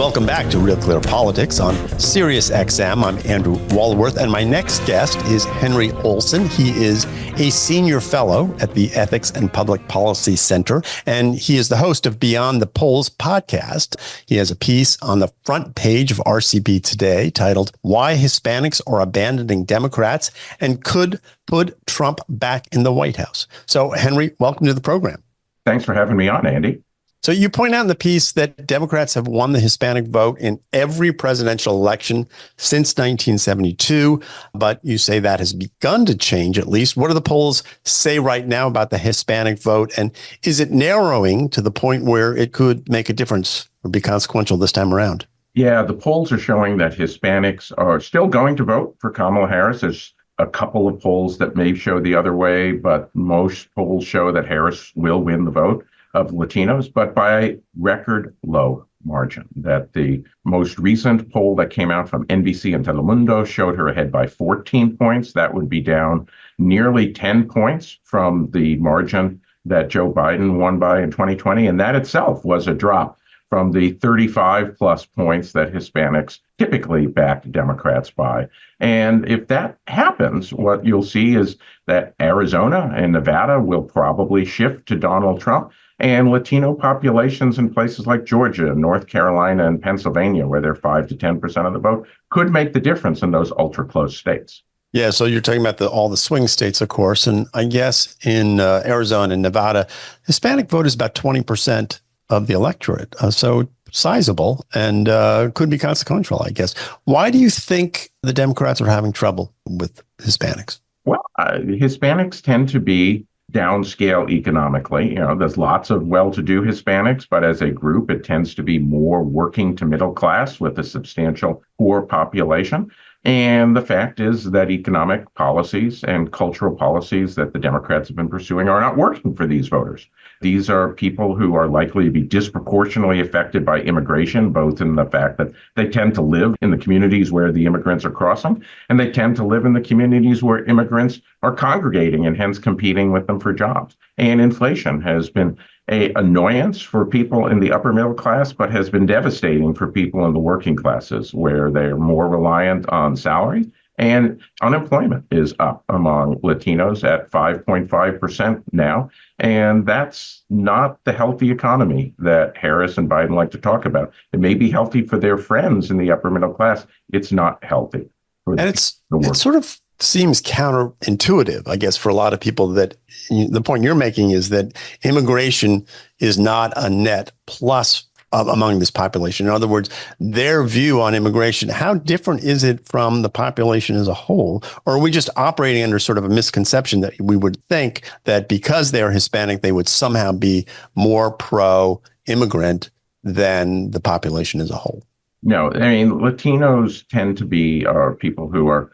Welcome back to Real Clear Politics on Sirius XM. I'm Andrew Walworth, and my next guest is Henry Olsen. He is a senior fellow at the Ethics and Public Policy Center, and he is the host of Beyond the Polls podcast. He has a piece on the front page of RCP Today titled, "Why Hispanics Are Abandoning Democrats and Could Put Trump Back in the White House." So, Henry, welcome to the program. Thanks for having me on, Andy. So you point out in the piece that Democrats have won the Hispanic vote in every presidential election since 1972, but you say that has begun to change at least. What do the polls say right now about the Hispanic vote? And is it narrowing to the point where it could make a difference or be consequential this time around? Yeah, the polls are showing that Hispanics are still going to vote for Kamala Harris. There's a couple of polls that may show the other way, but most polls show that Harris will win the vote of Latinos, but by record low margin. That the most recent poll that came out from NBC and Telemundo showed her ahead by 14 points. That would be down nearly 10 points from the margin that Joe Biden won by in 2020. And that itself was a drop from the 35 plus points that Hispanics typically back Democrats by. And if that happens, what you'll see is that Arizona and Nevada will probably shift to Donald Trump. And Latino populations in places like Georgia, North Carolina, and Pennsylvania, where they're 5 to 10% of the vote, could make the difference in those ultra close states. Yeah, so you're talking about all the swing states, of course. And I guess in Arizona and Nevada, Hispanic vote is about 20% of the electorate. So sizable and could be consequential, I guess. Why do you think the Democrats are having trouble with Hispanics? Well, Hispanics tend to be downscale economically. You know, there's lots of well-to-do Hispanics, but as a group, it tends to be more working to middle class with a substantial poor population. And the fact is that economic policies and cultural policies that the Democrats have been pursuing are not working for these voters. These are people who are likely to be disproportionately affected by immigration, both in the fact that they tend to live in the communities where the immigrants are crossing, and they tend to live in the communities where immigrants are congregating and hence competing with them for jobs. And inflation has been an annoyance for people in the upper middle class, but has been devastating for people in the working classes where they're more reliant on salary. And unemployment is up among Latinos at 5.5% now. And that's not the healthy economy that Harris and Biden like to talk about. It may be healthy for their friends in the upper middle class. It's not healthy for the work. It sort of seems counterintuitive, I guess, for a lot of people that the point you're making is that immigration is not a net plus among this population. In other words, their view on immigration, how different is it from the population as a whole? Or are we just operating under sort of a misconception that we would think that because they're Hispanic, they would somehow be more pro-immigrant than the population as a whole? No, I mean, Latinos tend to be people who are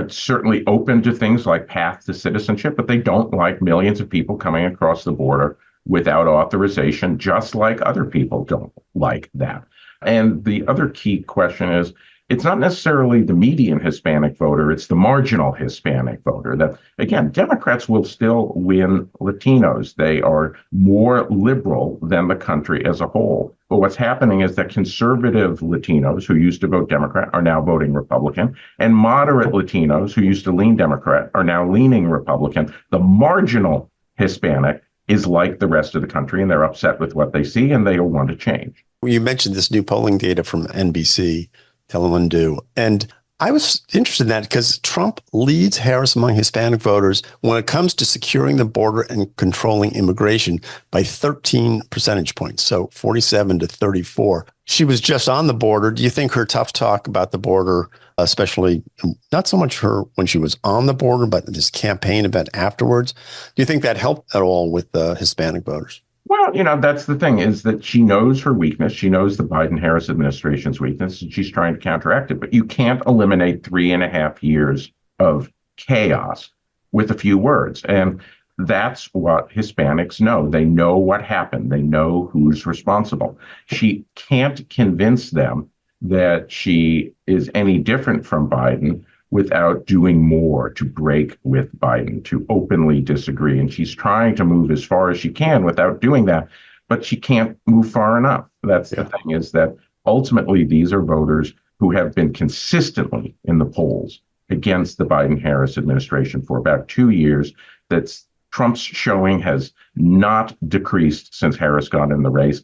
certainly open to things like path to citizenship, but they don't like millions of people coming across the border without authorization, just like other people don't like that. And the other key question is, it's not necessarily the median Hispanic voter, it's the marginal Hispanic voter. That, again, Democrats will still win Latinos. They are more liberal than the country as a whole. But what's happening is that conservative Latinos who used to vote Democrat are now voting Republican, and moderate Latinos who used to lean Democrat are now leaning Republican. The marginal Hispanic is like the rest of the country, and they're upset with what they see, and they want to change. You mentioned this new polling data from NBC, Telemundo, and I was interested in that because Trump leads Harris among Hispanic voters when it comes to securing the border and controlling immigration by 13 percentage points, so 47 to 34. She was just on the border. Do you think her tough talk about the border, especially not so much her when she was on the border, but this campaign event afterwards, do you think that helped at all with Hispanic voters? Well, that's the thing is that she knows her weakness. She knows the Biden-Harris administration's weakness, and she's trying to counteract it. But you can't eliminate 3.5 years of chaos with a few words. And that's what Hispanics know. They know what happened. They know who's responsible. She can't convince them that she is any different from Biden without doing more to break with Biden, to openly disagree. And she's trying to move as far as she can without doing that, but she can't move far enough. That's the thing, is that ultimately, these are voters who have been consistently in the polls against the Biden-Harris administration for about 2 years. That's Trump's showing has not decreased since Harris got in the race.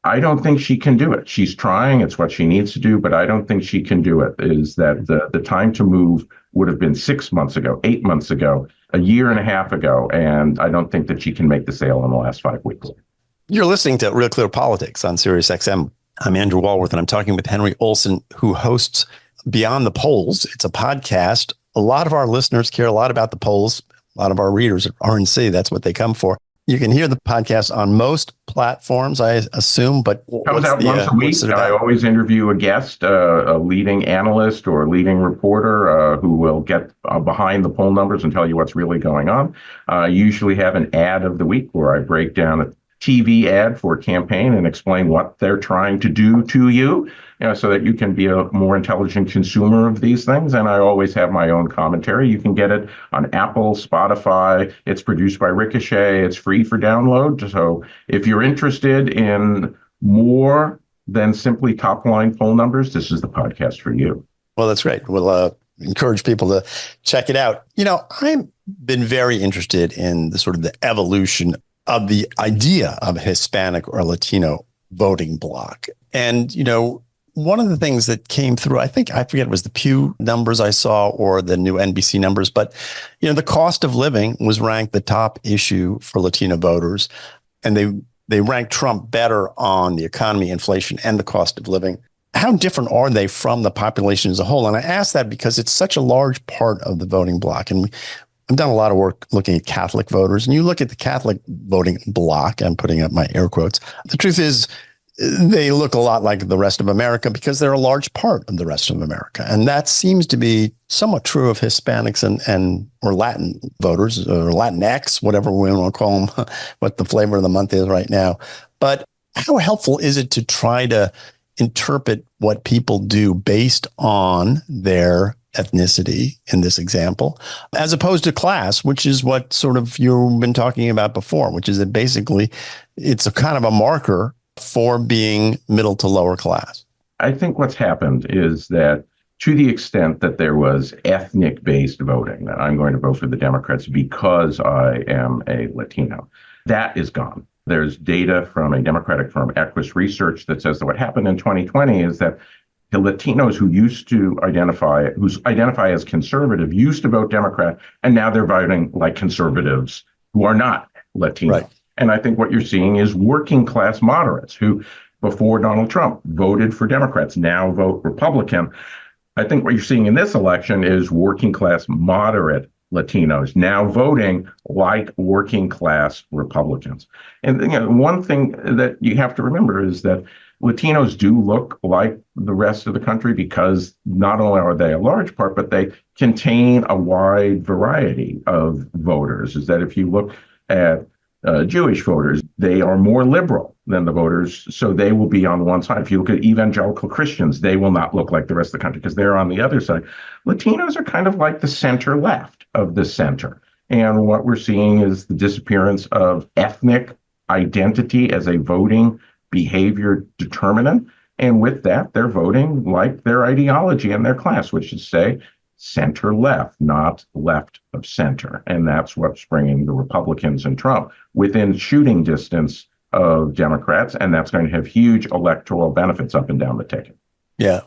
I don't think she can do it. She's trying. It's what she needs to do, but I don't think she can do it. Is that the time to move would have been 6 months ago, 8 months ago, a year and a half ago. And I don't think that she can make the sale in the last 5 weeks. You're listening to Real Clear Politics on Sirius XM. I'm Andrew Walworth, and I'm talking with Henry Olsen, who hosts Beyond the Polls. It's a podcast. A lot of our listeners care a lot about the polls. A lot of our readers at RNC, that's what they come for. You can hear the podcast on most platforms, I assume, but comes out once a week. I always interview a guest, a leading analyst or leading reporter who will get behind the poll numbers and tell you what's really going on. I usually have an ad of the week where I break down a TV ad for a campaign and explain what they're trying to do to you, so that you can be a more intelligent consumer of these things. And I always have my own commentary. You can get it on Apple, Spotify. It's produced by Ricochet. It's free for download. So if you're interested in more than simply top line poll numbers, this is the podcast for you. Well, that's great. We'll encourage people to check it out. I've been very interested in the sort of the evolution of the idea of Hispanic or Latino voting bloc. And, one of the things that came through, I forget it was the Pew numbers I saw or the new NBC numbers, but, the cost of living was ranked the top issue for Latino voters. And they ranked Trump better on the economy, inflation, and the cost of living. How different are they from the population as a whole? And I ask that because it's such a large part of the voting bloc. And I've done a lot of work looking at Catholic voters, and you look at the Catholic voting bloc, I'm putting up my air quotes. The truth is, they look a lot like the rest of America because they're a large part of the rest of America. And that seems to be somewhat true of Hispanics and or Latin voters or Latinx, whatever we want to call them, what the flavor of the month is right now. But how helpful is it to try to interpret what people do based on their ethnicity in this example, as opposed to class, which is what sort of you've been talking about before, which is that basically it's a kind of a marker for being middle to lower class? I think what's happened is that to the extent that there was ethnic-based voting, that I'm going to vote for the Democrats because I am a Latino, that is gone. There's data from a Democratic firm, Equus Research, that says that what happened in 2020 is that the Latinos who used to identify as conservative used to vote Democrat, and now they're voting like conservatives who are not Latino. Right. And I think what you're seeing is working class moderates who, before Donald Trump, voted for Democrats, now vote Republican. I think what you're seeing in this election is working class moderate Latinos now voting like working class Republicans. And one thing that you have to remember is that Latinos do look like the rest of the country because not only are they a large part, but they contain a wide variety of voters. Is that if you look at Jewish voters, they are more liberal than the voters, so they will be on one side. If you look at evangelical Christians, they will not look like the rest of the country because they're on the other side. Latinos are kind of like the center left of the center. And what we're seeing is the disappearance of ethnic identity as a voting behavior determinant. And with that, they're voting like their ideology and their class, which is, say, center left, not left of center. And that's what's bringing the Republicans and Trump within shooting distance of Democrats. And that's going to have huge electoral benefits up and down the ticket. Yeah.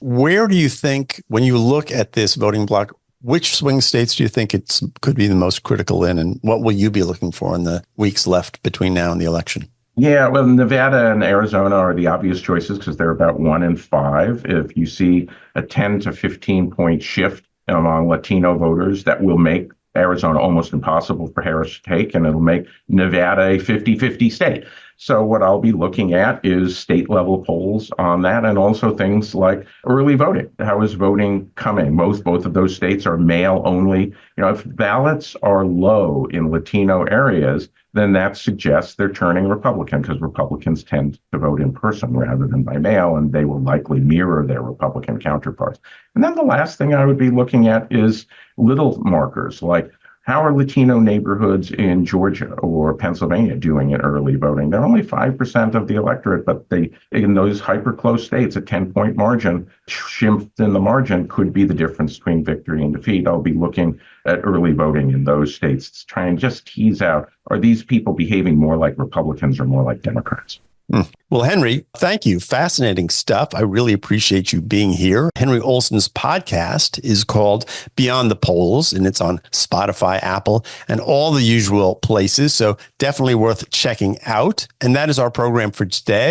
Where do you think, when you look at this voting bloc, which swing states do you think it could be the most critical in? And what will you be looking for in the weeks left between now and the election? Yeah, well, Nevada and Arizona are the obvious choices because they're about 1 in 5. If you see a 10 to 15 point shift among Latino voters, that will make Arizona almost impossible for Harris to take, and it'll make Nevada a 50-50 state. So what I'll be looking at is state level polls on that, and also things like early voting. How is voting coming? Both of those states are mail only. If ballots are low in Latino areas, then that suggests they're turning Republican because Republicans tend to vote in person rather than by mail, and they will likely mirror their Republican counterparts. And then the last thing I would be looking at is little markers like How are Latino neighborhoods in Georgia or Pennsylvania doing in early voting? They're only 5% of the electorate, but in those hyper close states, a 10-point margin, shift in the margin could be the difference between victory and defeat. I'll be looking at early voting in those states to try and just tease out, are these people behaving more like Republicans or more like Democrats? Well, Henry, thank you. Fascinating stuff. I really appreciate you being here. Henry Olsen's podcast is called Beyond the Polls, and it's on Spotify, Apple, and all the usual places. So definitely worth checking out. And that is our program for today.